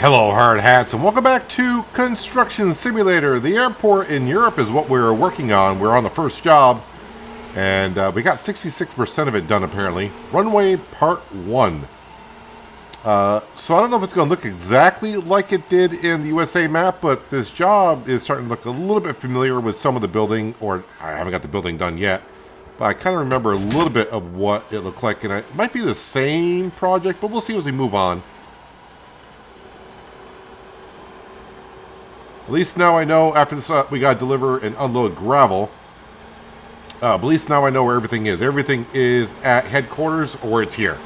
Hello, hard hats, and welcome back to Construction Simulator. The airport in Europe is what we're working on. We're on the first job, and we got 66% of it done, apparently. Runway Part 1. So I don't know if it's going to look exactly like it did in the USA map, but this job is starting to look a little bit familiar with some of the building, or I haven't got the building done yet, but I kind of remember a little bit of what it looked like, and it might be the same project, but we'll see as we move on. At least now I know, after this we got to deliver and unload gravel. At least now I know where everything is. Everything is at headquarters, or it's here.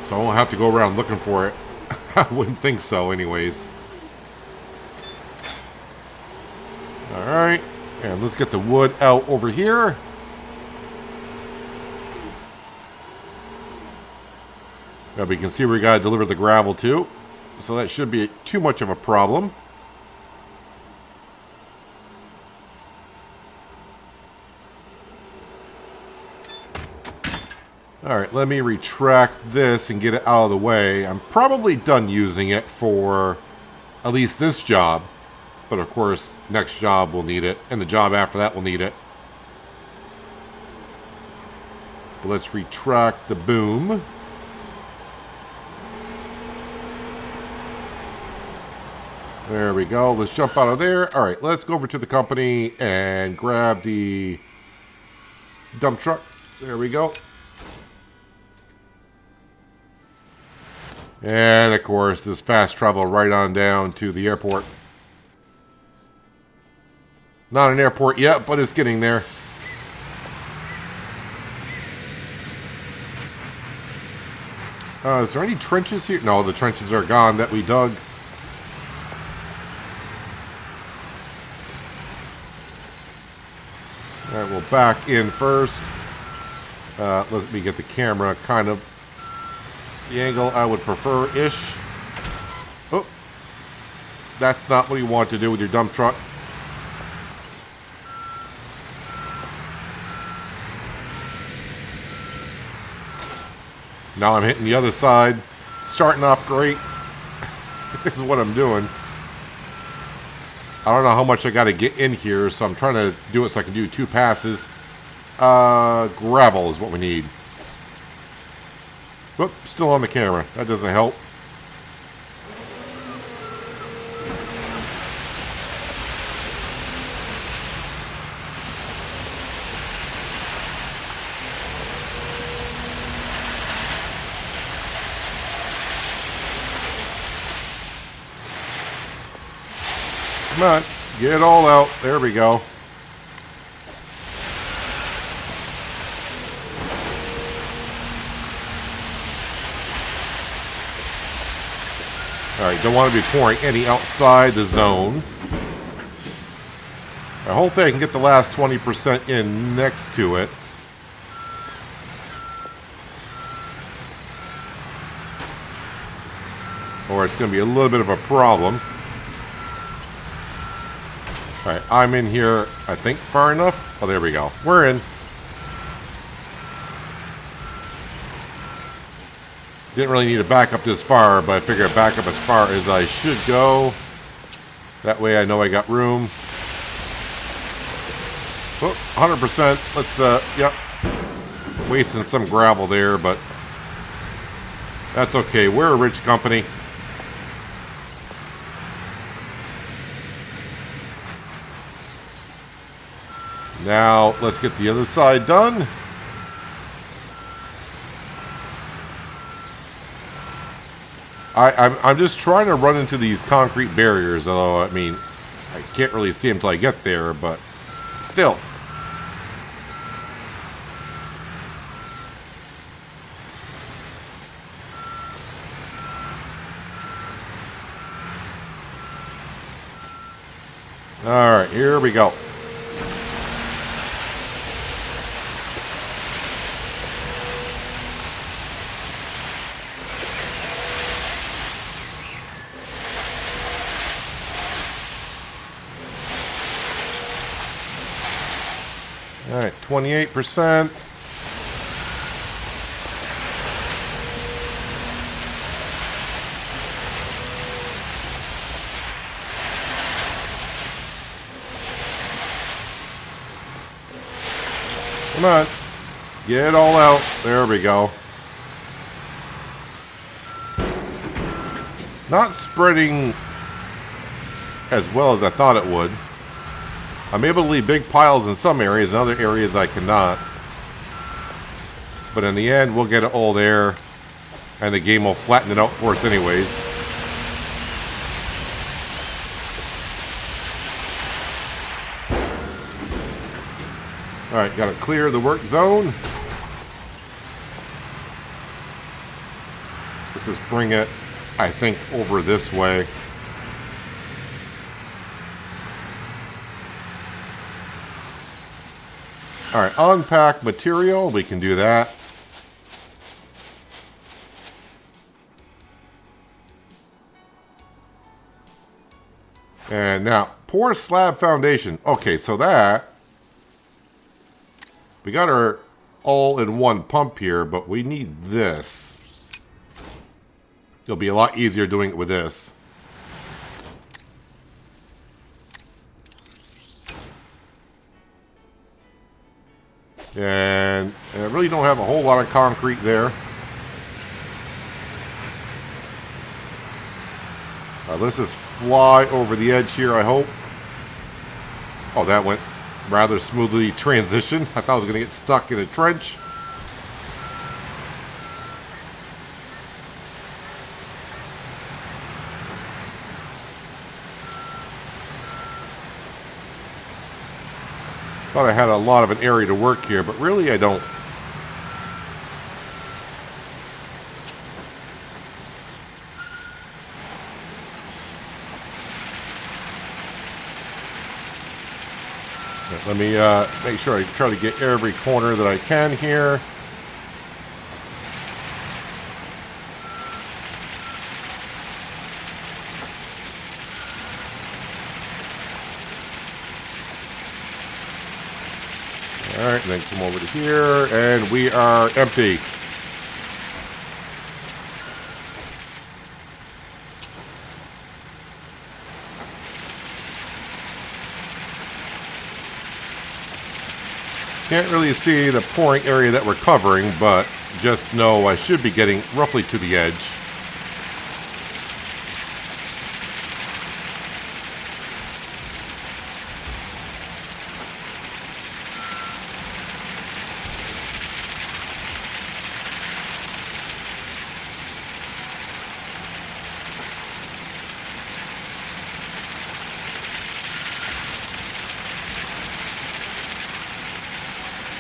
So I won't have to go around looking for it. I wouldn't think so anyways. Alright, and let's get the wood out over here. Now we can see where we got to deliver the gravel to. So that shouldn't be too much of a problem. Alright, let me retract this and get it out of the way. I'm probably done using it for at least this job. But of course, next job will need it. And the job after that will need it. But let's retract the boom. There we go. Let's jump out of there. All right, let's go over to the company and grab the dump truck. There we go. And, of course, this fast travel right on down to the airport. Not an airport yet, but it's getting there. Is there any trenches here? No, the trenches are gone that we dug. Alright, we'll back in first. Let me get the camera kind of the angle I would prefer-ish. Oh, that's not what you want to do with your dump truck. Now I'm hitting the other side. Starting off great. This is what I'm doing. I don't know how much I got to get in here, so I'm trying to do it so I can do 2 passes. Gravel is what we need. Whoop, still on the camera. That doesn't help. Come on, get it all out. There we go. Alright, don't want to be pouring any outside the zone. I hope I can get the last 20% in next to it. Or it's going to be a little bit of a problem. Alright, I'm in here, I think, far enough. Oh, there we go. We're in. Didn't really need to back up this far, but I figured I'd back up as far as I should go. That way I know I got room. Oh, 100%. Let's, yep. Wasting some gravel there, but that's okay. We're a rich company. Now, let's get the other side done. I'm just trying to run into these concrete barriers, although, I mean, I can't really see them until I get there, but still. All right, here we go. All right, 28%. Come on. Get it all out. There we go. Not spreading as well as I thought it would. I'm able to leave big piles in some areas, in other areas I cannot. But in the end, we'll get it all there, and the game will flatten it out for us anyways. Alright, gotta clear the work zone. Let's just bring it, I think, over this way. Alright, unpack material. We can do that. And now, pour slab foundation. Okay, so that... We got our all-in-one pump here, but we need this. It'll be a lot easier doing it with this. And I really don't have a whole lot of concrete there. Let's just fly over the edge here, I hope. Oh, that went rather smoothly transition. I thought I was going to get stuck in a trench. Thought I had a lot of an area to work here, but really I don't. Let me make sure I try to get every corner that I can here. Alright, then come over to here, and we are empty. Can't really see the pouring area that we're covering, but just know I should be getting roughly to the edge.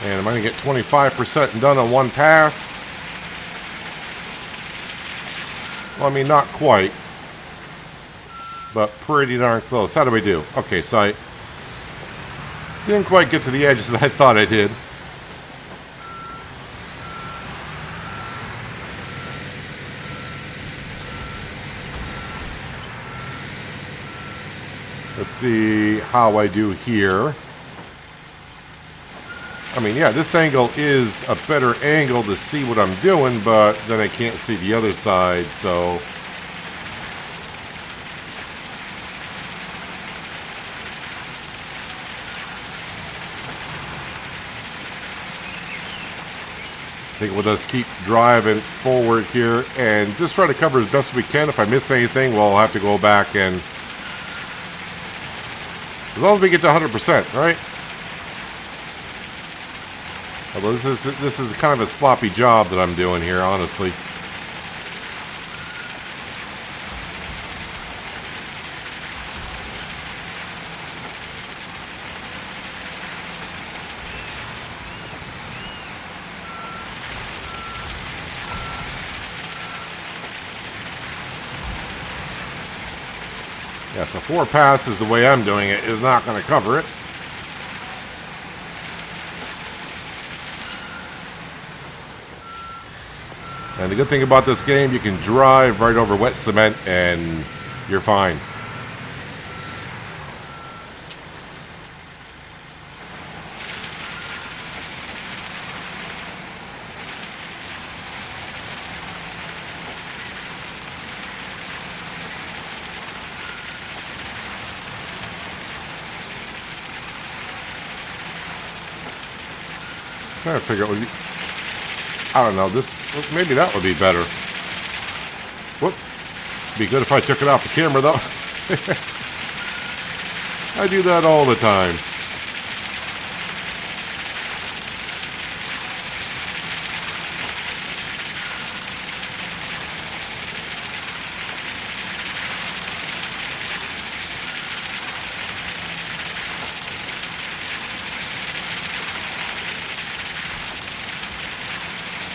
And I'm going to get 25% done on one pass. Well, I mean, not quite, but pretty darn close. How do we do? Okay, so I didn't quite get to the edge as I thought I did. Let's see how I do here. I mean, yeah, this angle is a better angle to see what I'm doing, but then I can't see the other side, so... I think we'll just keep driving forward here and just try to cover as best we can. If I miss anything, we'll have to go back and... As long as we get to 100%, right? Although this is kind of a sloppy job that I'm doing here, honestly. Yeah, so 4 passes the way I'm doing it is not going to cover it. And the good thing about this game, you can drive right over wet cement and you're fine. Trying to figure out what would be, I don't know, this, maybe that would be better. Whoop. Be good if I took it off the camera though. I do that all the time.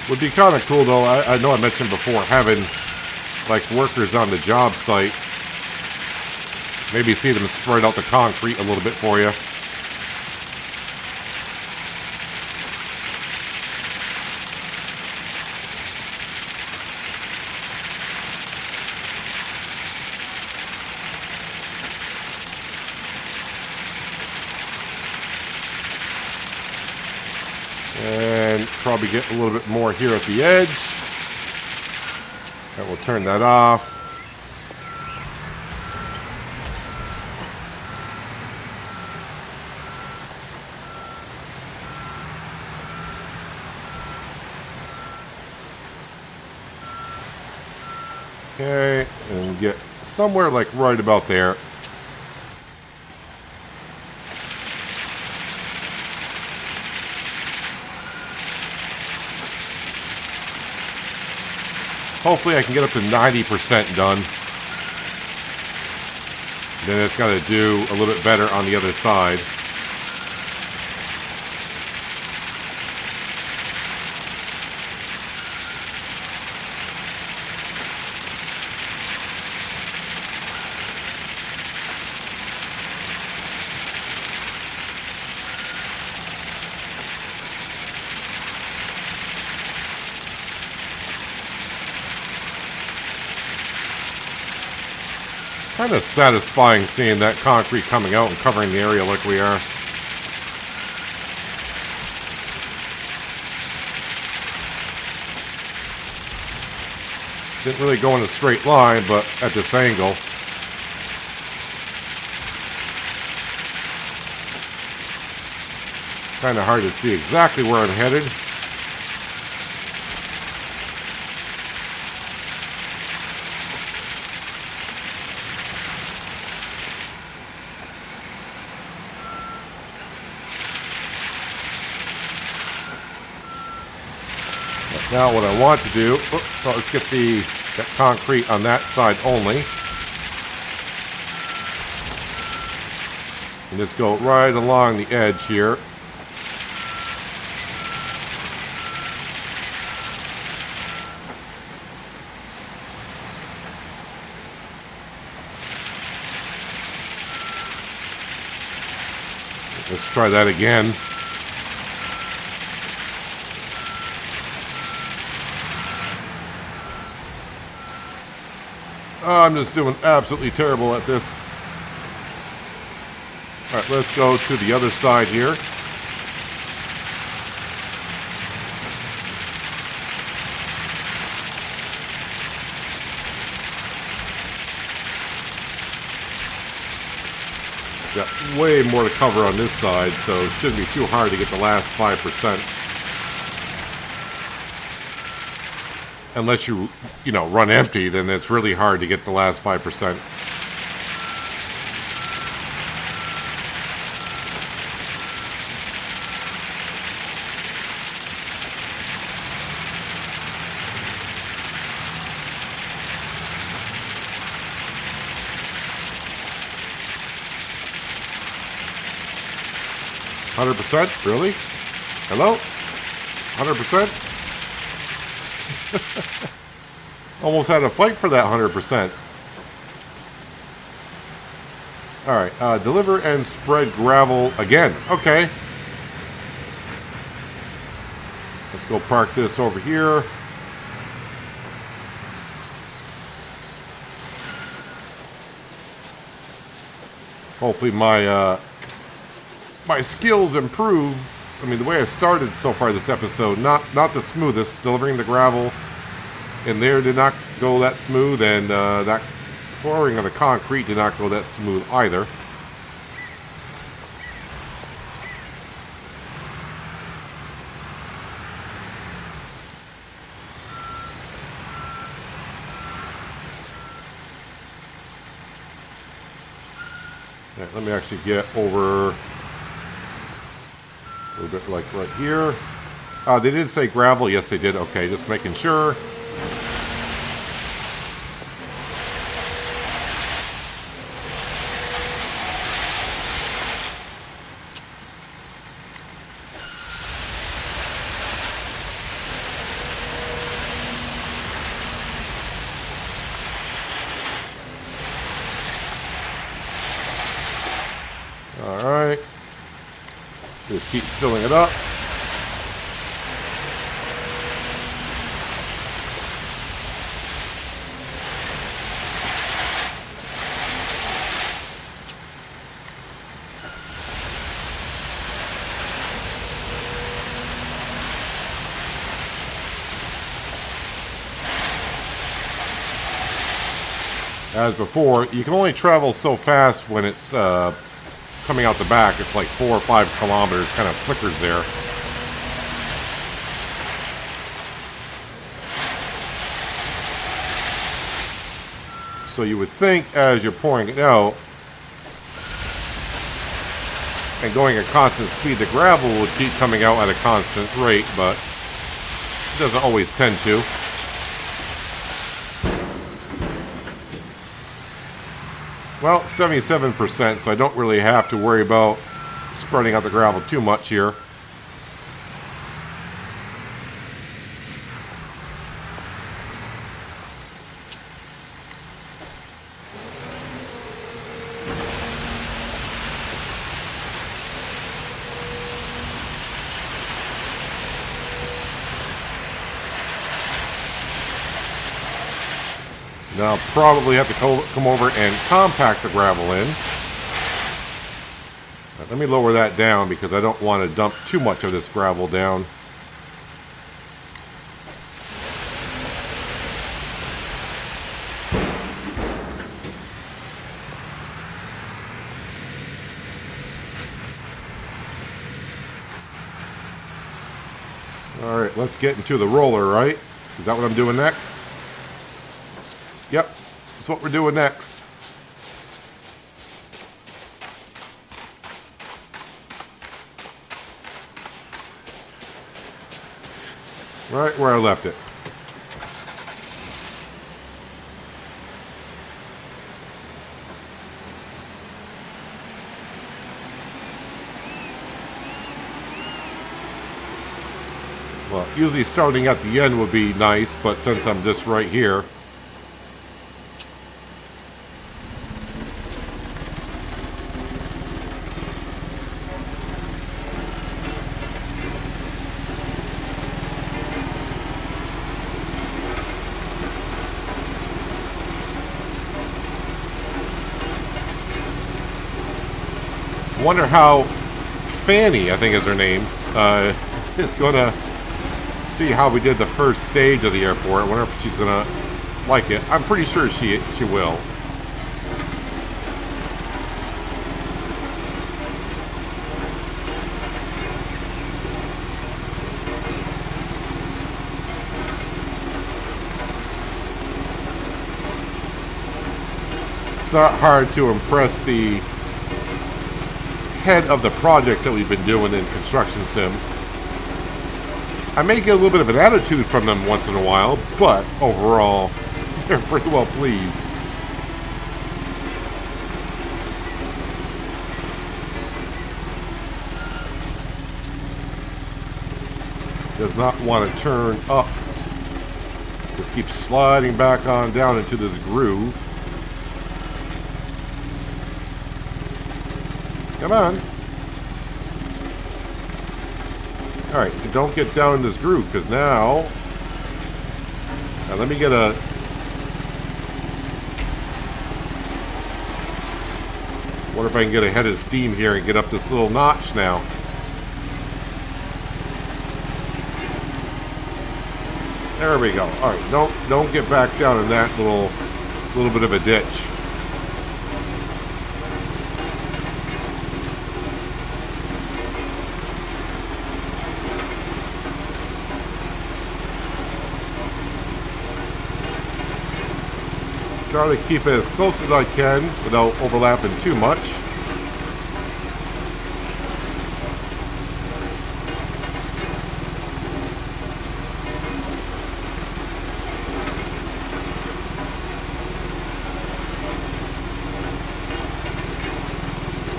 Would be kind of cool though, I know I mentioned before, having like workers on the job site. Maybe see them spread out the concrete a little bit for you. And probably get a little bit more here at the edge. And we'll turn that off. Okay, and get somewhere like right about there. Hopefully I can get up to 90% done. Then it's got to do a little bit better on the other side. Kind of satisfying seeing that concrete coming out and covering the area like we are. Didn't really go in a straight line, but at this angle. Kind of hard to see exactly where I'm headed. Now what I want to do, let's get that concrete on that side only. And just go right along the edge here. Let's try that again. I'm just doing absolutely terrible at this. All right, let's go to the other side here. Got way more to cover on this side, so it shouldn't be too hard to get the last 5%. Unless you run empty, then it's really hard to get the last 5%. %? Really? Hello? 100%? Almost had a fight for that 100%. Alright, deliver and spread gravel again. Okay. Let's go park this over here. Hopefully my my skills improve. I mean, the way I started so far this episode, not the smoothest. Delivering the gravel in there did not go that smooth, and that pouring of the concrete did not go that smooth either. Right, let me actually get over a little bit like right here. They did say gravel. Yes, they did. Okay, just making sure. All right. Just keep filling it up. As before, you can only travel so fast when it's coming out the back. It's like 4 or 5 kilometers, kind of flickers there. So you would think as you're pouring it out and going at constant speed, the gravel would keep coming out at a constant rate, but it doesn't always tend to. Well, 77%, so I don't really have to worry about spreading out the gravel too much here. Now I'll probably have to come over and compact the gravel in. Right, let me lower that down because I don't want to dump too much of this gravel down. All right, let's get into the roller, right? Is that what I'm doing next? Yep, that's what we're doing next. Right where I left it. Well, usually starting at the end would be nice, but since I'm just right here, wonder how Fanny, I think is her name, is going to see how we did the first stage of the airport. I wonder if she's going to like it. I'm pretty sure she will. It's not hard to impress the head of the projects that we've been doing in Construction Sim. I may get a little bit of an attitude from them once in a while, but overall, they're pretty well pleased. Does not want to turn up. Just keeps sliding back on down into this groove. Come on. Alright, don't get down in this groove, because now let me get a... What if I can get a head of steam here and get up this little notch now? There we go. Alright, don't get back down in that little bit of a ditch. Try to keep it as close as I can without overlapping too much.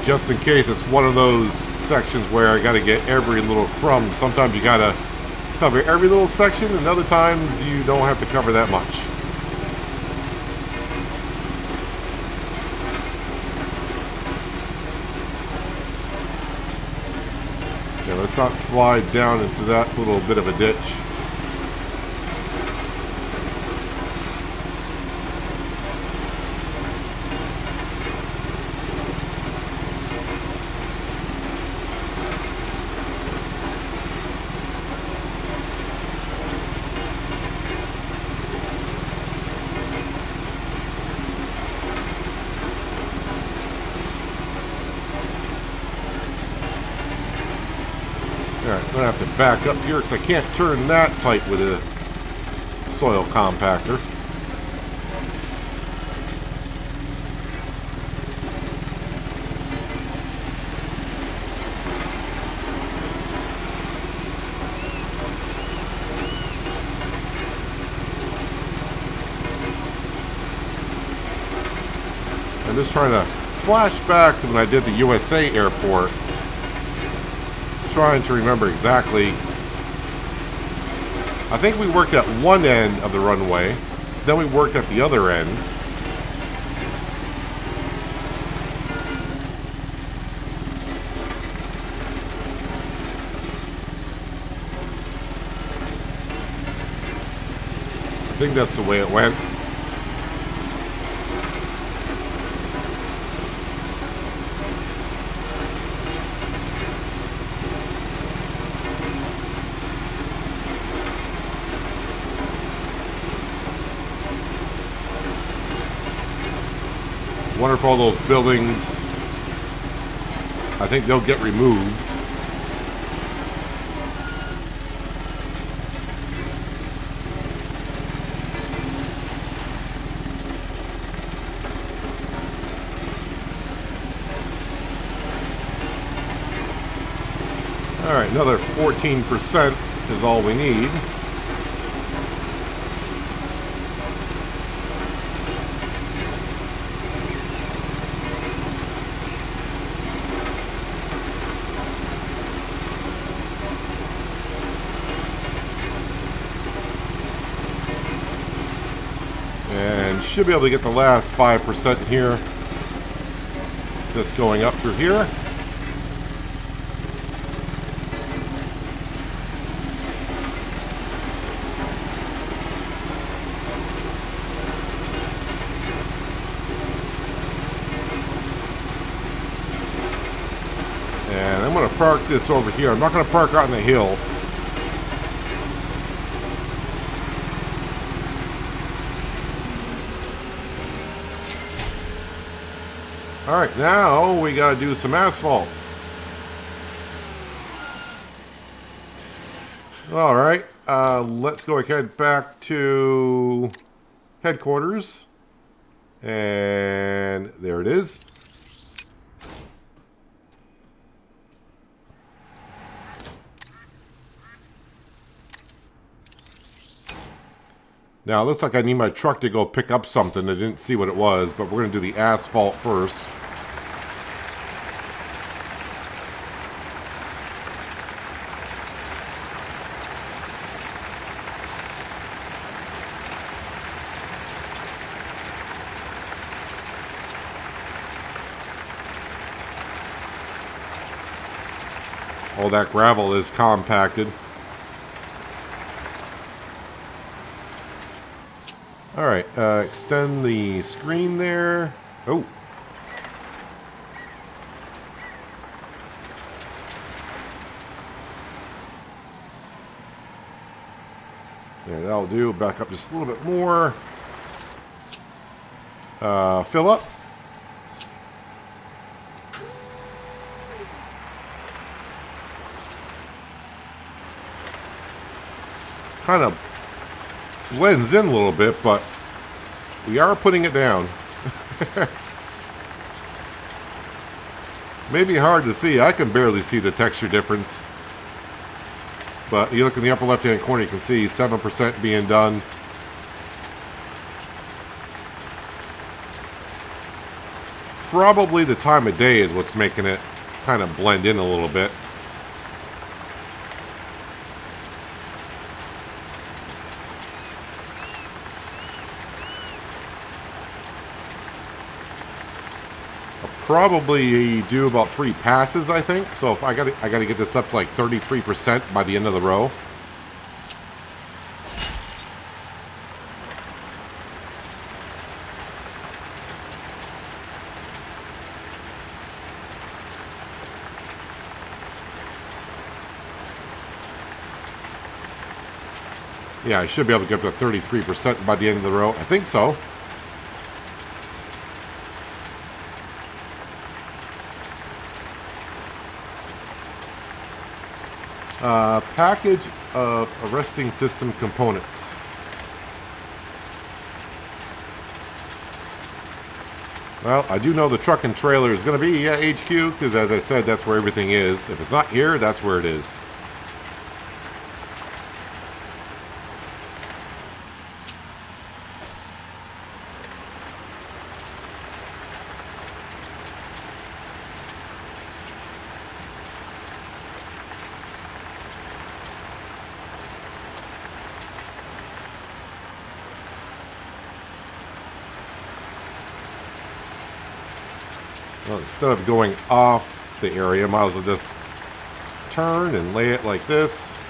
just in case it's one of those sections where I got to get every little crumb. Sometimes you got to cover every little section, and other times you don't have to cover that much. Yeah, let's not slide down into that little bit of a ditch. Alright, I'm going to have to back up here because I can't turn that tight with a soil compactor. I'm just trying to flash back to when I did the USA airport. Trying to remember exactly. I think we worked at one end of the runway, then we worked at the other end. I think that's the way it went. Wonder if all those buildings, I think they'll get removed. All right, another 14% is all we need. And should be able to get the last 5% here. Just going up through here. And I'm going to park this over here. I'm not going to park out on the hill. All right, now we got to do some asphalt. All right, let's go ahead back to headquarters. And there it is. Now, it looks like I need my truck to go pick up something. I didn't see what it was, but we're going to do the asphalt first. All that gravel is compacted. All right, extend the screen there. Oh. Yeah, that'll do. Back up just a little bit more. Fill up. Kind of blends in a little bit, but we are putting it down. Maybe hard to see. I can barely see the texture difference. But you look in the upper left-hand corner, you can see 7% being done. Probably the time of day is what's making it kind of blend in a little bit. I'll probably do about 3 passes, I think. So if I got to get this up to like 33% by the end of the row. Yeah, I should be able to get up to 33% by the end of the row. I think so. Package of arresting system components. Well, I do know the truck and trailer is going to be HQ, because as I said, that's where everything is. If it's not here, that's where it is. Well, instead of going off the area, might as well just turn and lay it like this.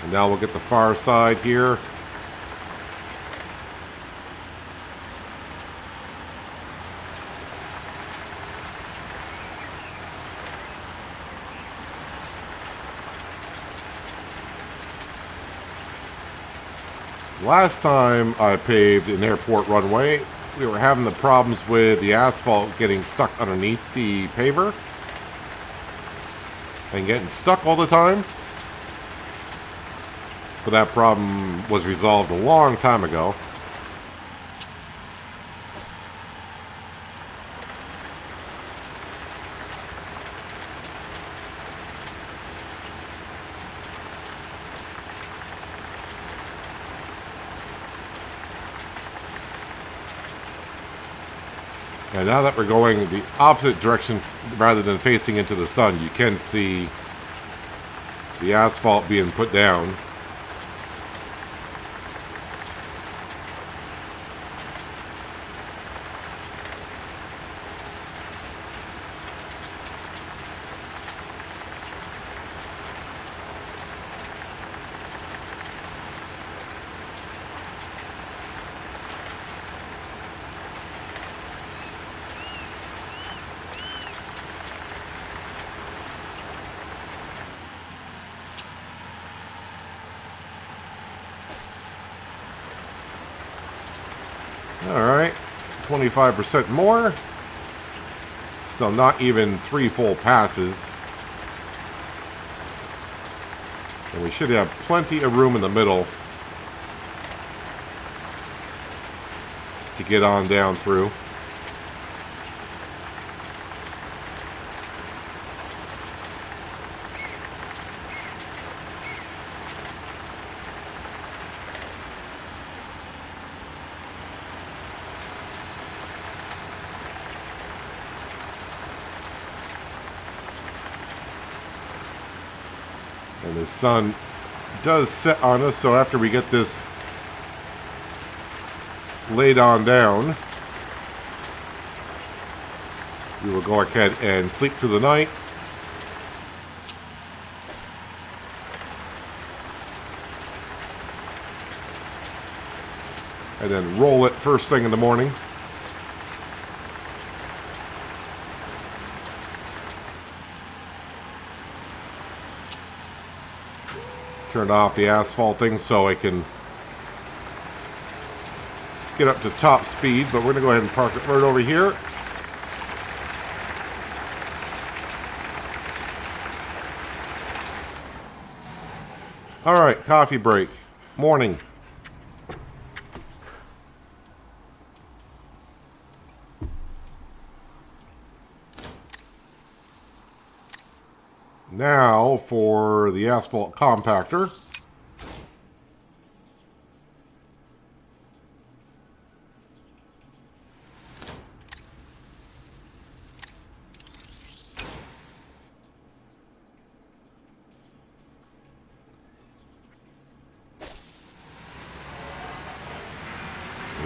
And now we'll get the far side here. Last time I paved an airport runway, we were having the problems with the asphalt getting stuck underneath the paver and getting stuck all the time. But that problem was resolved a long time ago. And now that we're going the opposite direction rather than facing into the sun, you can see the asphalt being put down. Alright, 25% more. So not even 3 full passes. And we should have plenty of room in the middle to get on down through. And the sun does set on us, so after we get this laid on down, we will go ahead and sleep through the night. And then roll it first thing in the morning. Turn off the asphalting so I can get up to top speed, but we're going to go ahead and park it right over here. All right, coffee break. Morning. Now for the asphalt compactor.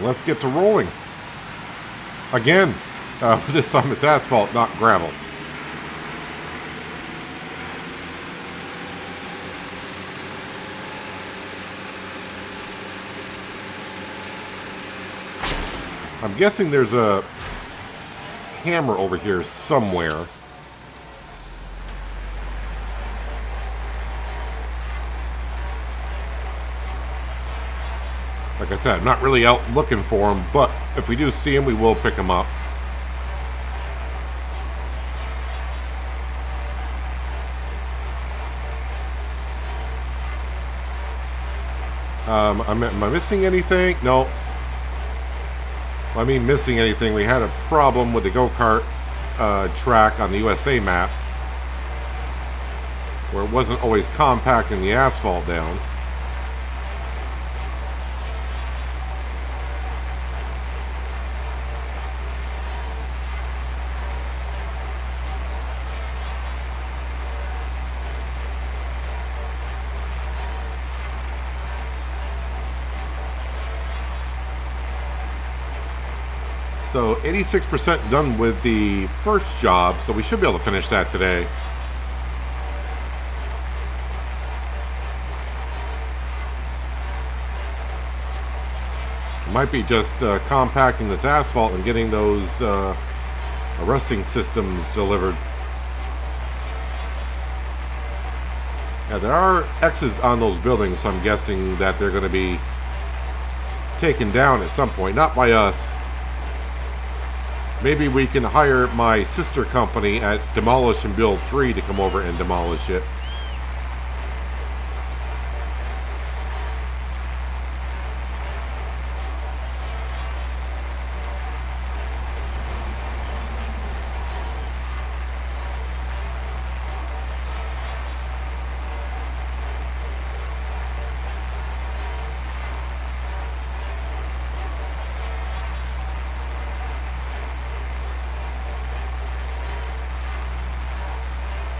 Let's get to rolling. Again, this time it's asphalt, not gravel. I'm guessing there's a hammer over here somewhere. Like I said, I'm not really out looking for them, but if we do see them, we will pick them up. Am I missing anything? No. I mean, missing anything. We had a problem with the go-kart track on the USA map where it wasn't always compacting the asphalt down. So 86% done with the first job, so we should be able to finish that today. It might be just compacting this asphalt and getting those arresting systems delivered. Yeah, there are X's on those buildings, so I'm guessing that they're going to be taken down at some point. Not by us. Maybe we can hire my sister company at Demolish and Build 3 to come over and demolish it.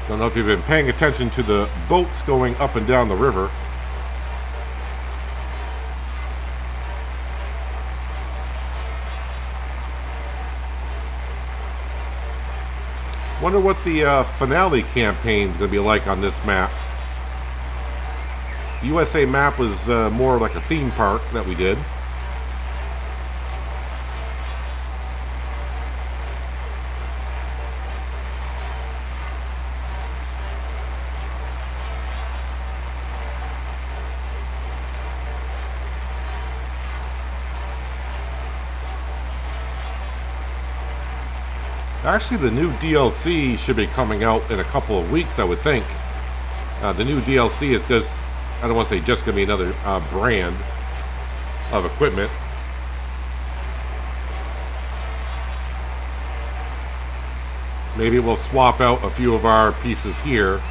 Don't know if you've been paying attention to the boats going up and down the river. Wonder what the finale campaign is going to be like on this map. The USA map was more like a theme park that we did. Actually, the new DLC should be coming out in a couple of weeks, I would think. The new DLC is just, I don't want to say just going to be another brand of equipment. Maybe we'll swap out a few of our pieces here.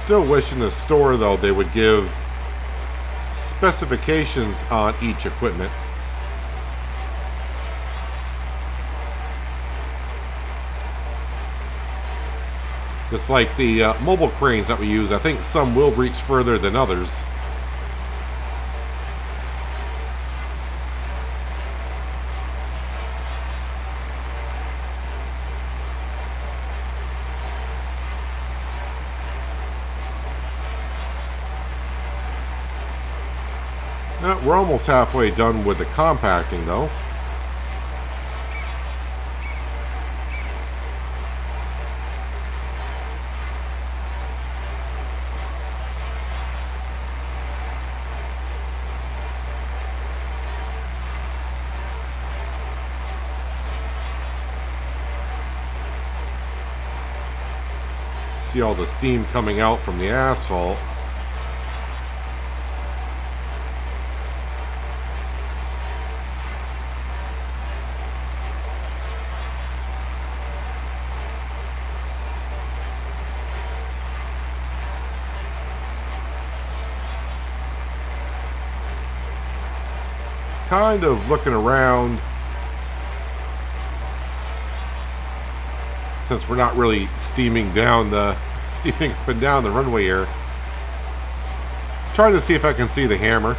Still wish in the store, though, they would give specifications on each equipment. Just like the mobile cranes that we use, I think some will reach further than others. We're almost halfway done with the compacting, though. See all the steam coming out from the asphalt. Kind of looking around, since we're not really steaming up and down the runway here. Trying to see if I can see the hammer.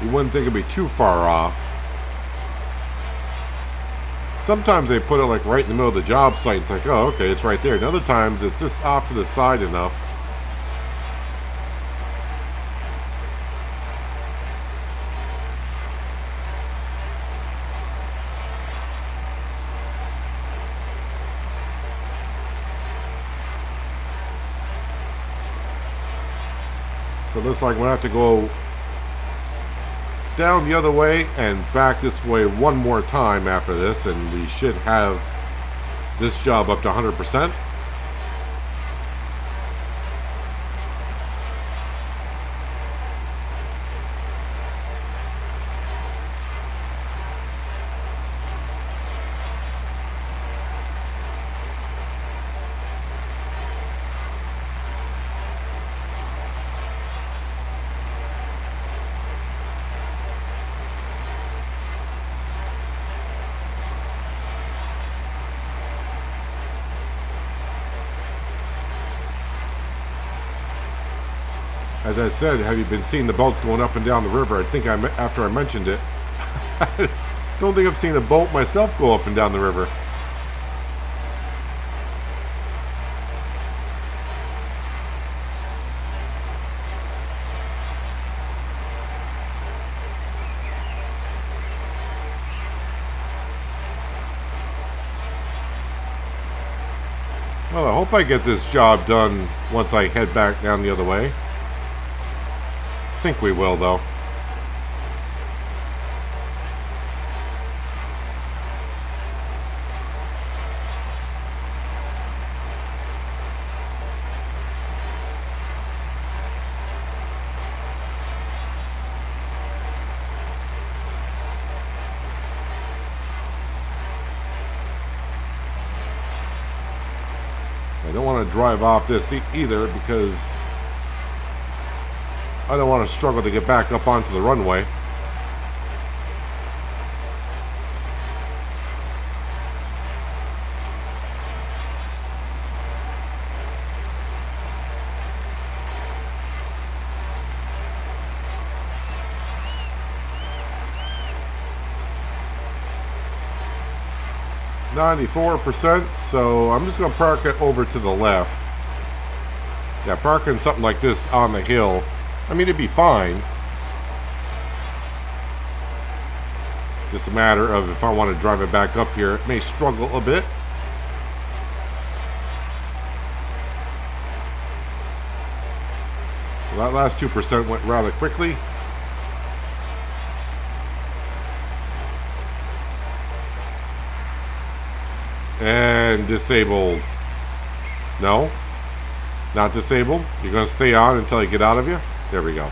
You wouldn't think it'd be too far off. Sometimes they put it like right in the middle of the job site. It's like, oh, okay, it's right there. And other times it's just off to the side enough. So it looks like we'll have to go down the other way and back this way one more time after this, and we should have this job up to 100%. As I said, have you been seeing the boats going up and down the river? I think after I mentioned it, I don't think I've seen a boat myself go up and down the river. Well, I hope I get this job done once I head back down the other way. I think we will, though. I don't want to drive off this either because I don't want to struggle to get back up onto the runway. .94%, so I'm just going to park it over to the left. Yeah, parking something like this on the hill, I mean, it'd be fine. Just a matter of if I want to drive it back up here, it may struggle a bit. Well, that last 2% went rather quickly. And disabled. No, not disabled. You're going to stay on until I get out of you. There we go.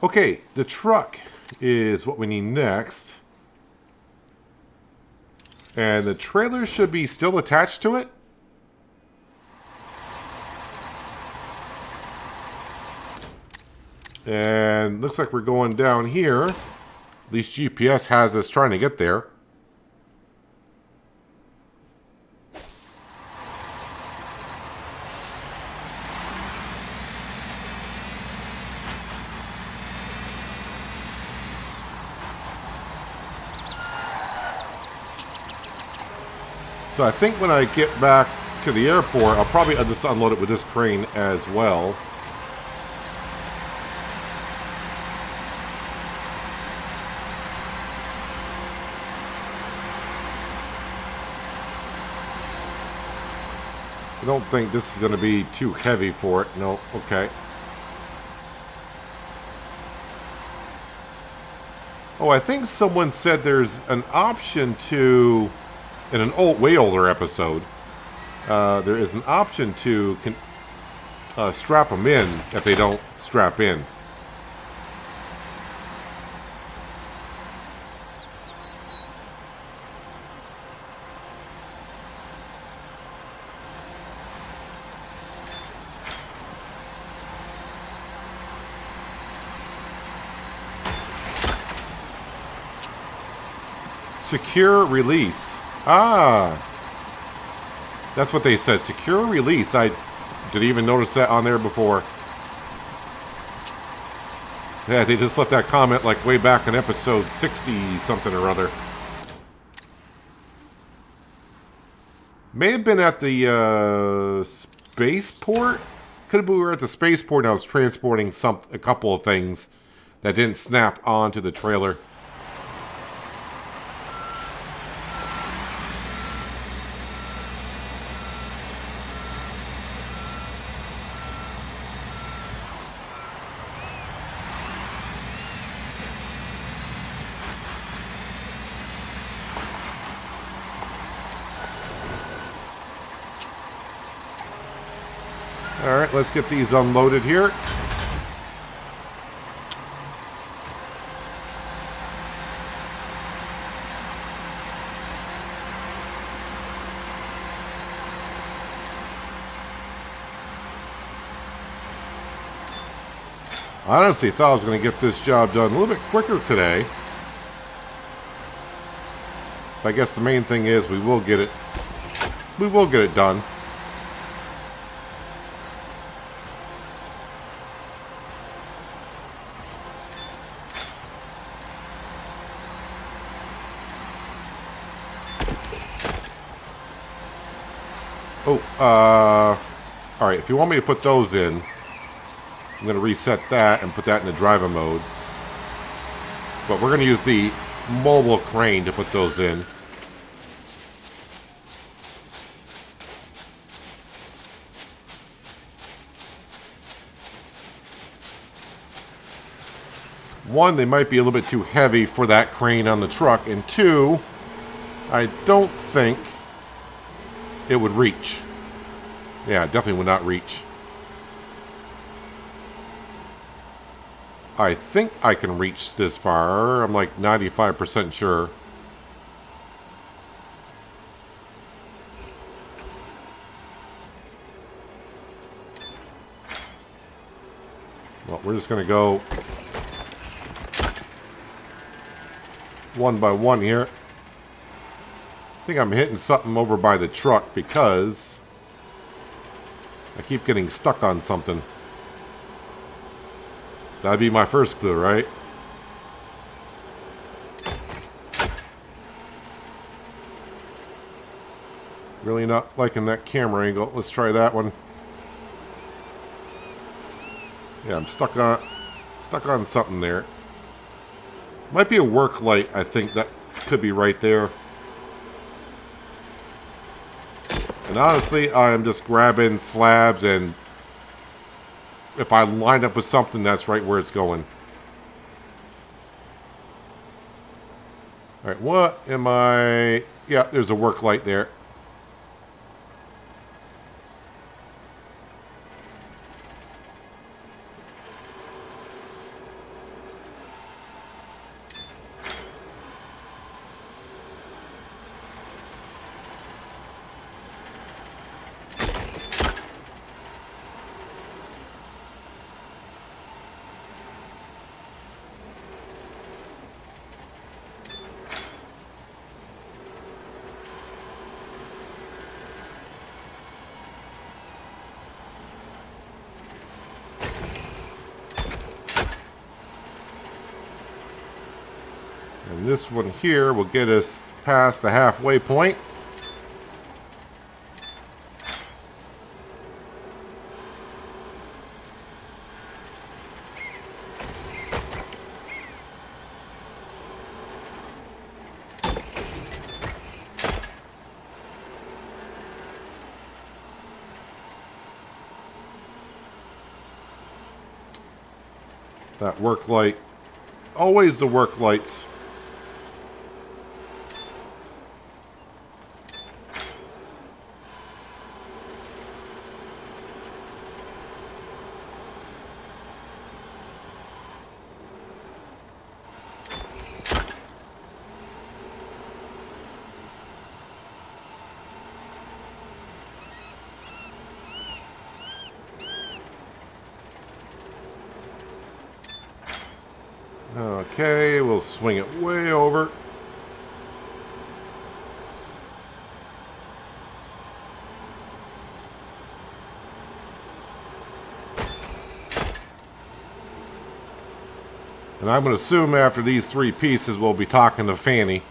Okay, the truck is what we need next. And the trailer should be still attached to it. And looks like we're going down here. At least GPS has us trying to get there. So I think when I get back to the airport, I'll probably just unload it with this crane as well. I don't think this is going to be too heavy for it. No, okay. Oh, I think someone said there's an option to, in an way older episode, there is an option to strap them in if they don't strap in. Secure release. Ah, that's what they said. Secure release. I didn't even notice that on there before. Yeah, they just left that comment like way back in episode 60 something or other. May have been at the spaceport. Could have been we were at the spaceport and I was transporting a couple of things that didn't snap onto the trailer. Alright, let's get these unloaded here. I honestly thought I was going to get this job done a little bit quicker today. But I guess the main thing is we will get it done. Oh, alright, if you want me to put those in, I'm going to reset that and put that in the driver mode. But we're going to use the mobile crane to put those in. One, they might be a little bit too heavy for that crane on the truck. And two, I don't think it would reach. Yeah, it definitely would not reach. I think I can reach this far. I'm like 95% sure. Well, we're just going to go one by one here. I think I'm hitting something over by the truck because I keep getting stuck on something. That'd be my first clue, right? Really not liking that camera angle. Let's try that one. Yeah, I'm stuck on something there. Might be a work light, I think that could be right there. And honestly, I'm just grabbing slabs, and if I line up with something, that's right where it's going. Alright, what am I... Yeah, there's a work light there. And this one here will get us past the halfway point. That work light. Always the work lights. Okay, we'll swing it way over. And I'm going to assume after these three pieces, we'll be talking to Fanny.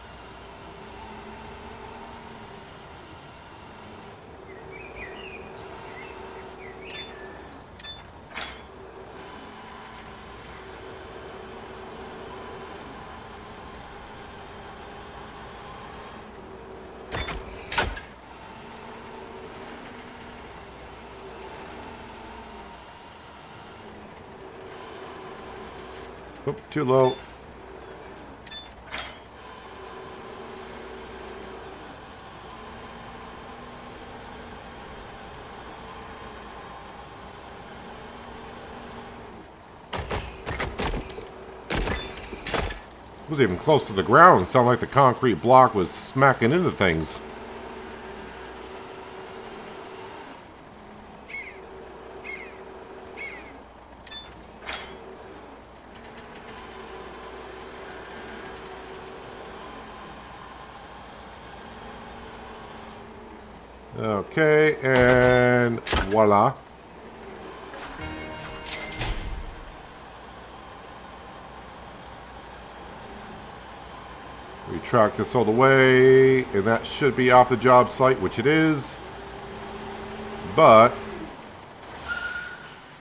Oop, too low. It was even close to the ground. It sounded like the concrete block was smacking into things. Okay, and voila. Retract this all the way, and that should be off the job site, which it is. But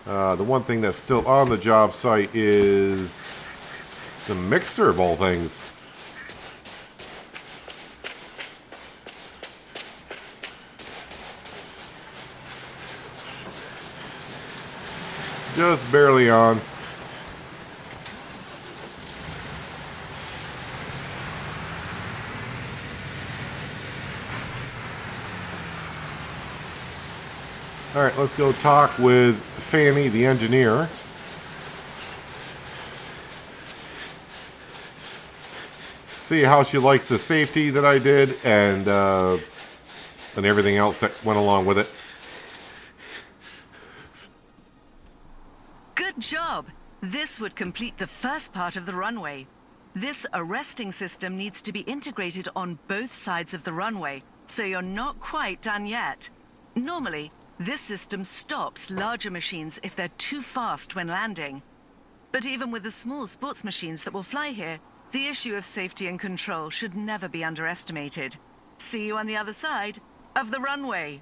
the one thing that's still on the job site is the mixer of all things. Just barely on. All right, let's go talk with Fanny, the engineer. See how she likes the safety that I did and everything else that went along with it. Good job! This would complete the first part of the runway. This arresting system needs to be integrated on both sides of the runway, so you're not quite done yet. Normally, this system stops larger machines if they're too fast when landing. But even with the small sports machines that will fly here, the issue of safety and control should never be underestimated. See you on the other side of the runway.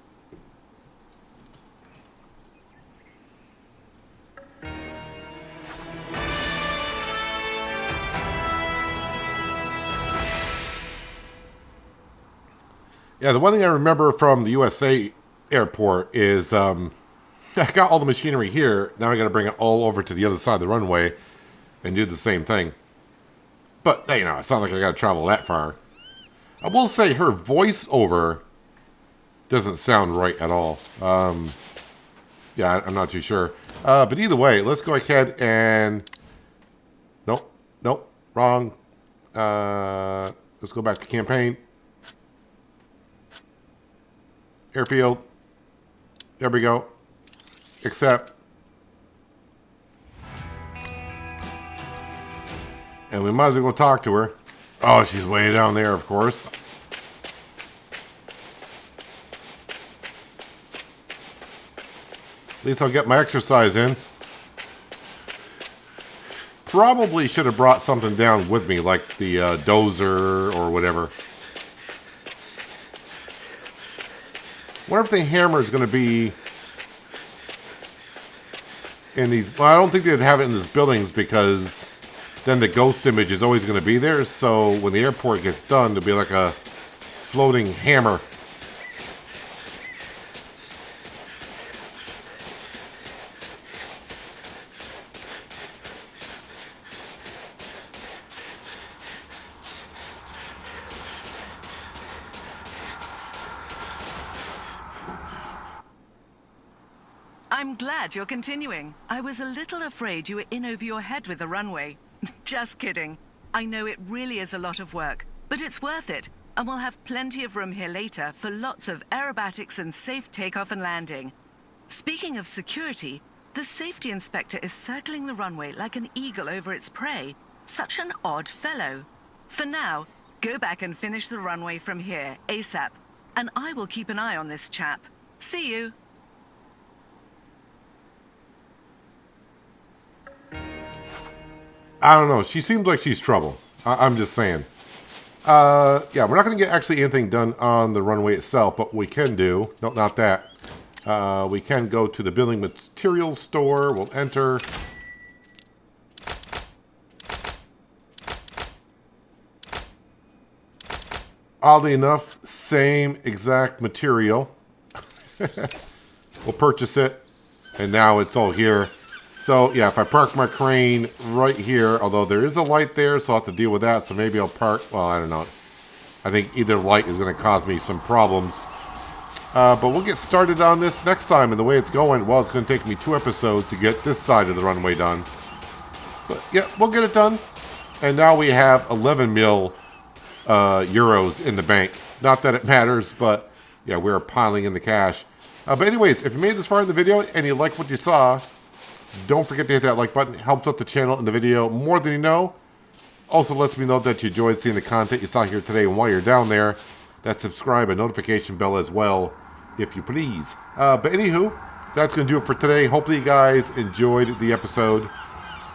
Yeah, the one thing I remember from the USA airport is I got all the machinery here. Now I got to bring it all over to the other side of the runway and do the same thing. But, you know, it's not like I got to travel that far. I will say her voiceover doesn't sound right at all. Yeah, I'm not too sure. But either way, let's go ahead and... Nope, wrong. Let's go back to campaign. Airfield. There we go. Accept. And we might as well go talk to her. Oh, she's way down there, of course. At least I'll get my exercise in. Probably should have brought something down with me, like the dozer or whatever. Wonder if the hammer is going to be in these... Well, I don't think they'd have it in these buildings because then the ghost image is always going to be there. So when the airport gets done, there'll be like a floating hammer. I'm glad you're continuing. I was a little afraid you were in over your head with the runway. Just kidding. I know it really is a lot of work, but it's worth it, and we'll have plenty of room here later for lots of aerobatics and safe takeoff and landing. Speaking of security, the safety inspector is circling the runway like an eagle over its prey. Such an odd fellow. For now, go back and finish the runway from here, ASAP, and I will keep an eye on this chap. See you. I don't know. She seems like she's trouble. I'm just saying. Yeah, we're not going to get actually anything done on the runway itself, but we can do... No, not that. We can go to the building materials store. We'll enter... Oddly enough, same exact material. We'll purchase it, and now it's all here. So, yeah, if I park my crane right here, although there is a light there, so I'll have to deal with that, so maybe I'll park... Well, I don't know. I think either light is going to cause me some problems. But we'll get started on this next time, and the way it's going, well, it's going to take me 2 episodes to get this side of the runway done. But, yeah, we'll get it done. And now we have 11 mil... euros in the bank. Not that it matters, but yeah, we're piling in the cash. But anyways, if you made it this far in the video and you like what you saw, don't forget to hit that like button. It helps out the channel and the video more than you know. Also lets me know that you enjoyed seeing the content you saw here today. And while you're down there, that subscribe and notification bell as well, if you please. But anywho, that's going to do it for today. Hopefully you guys enjoyed the episode.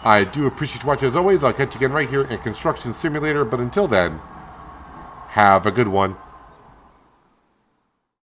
I do appreciate you watching as always. I'll catch you again right here in Construction Simulator. But until then, have a good one.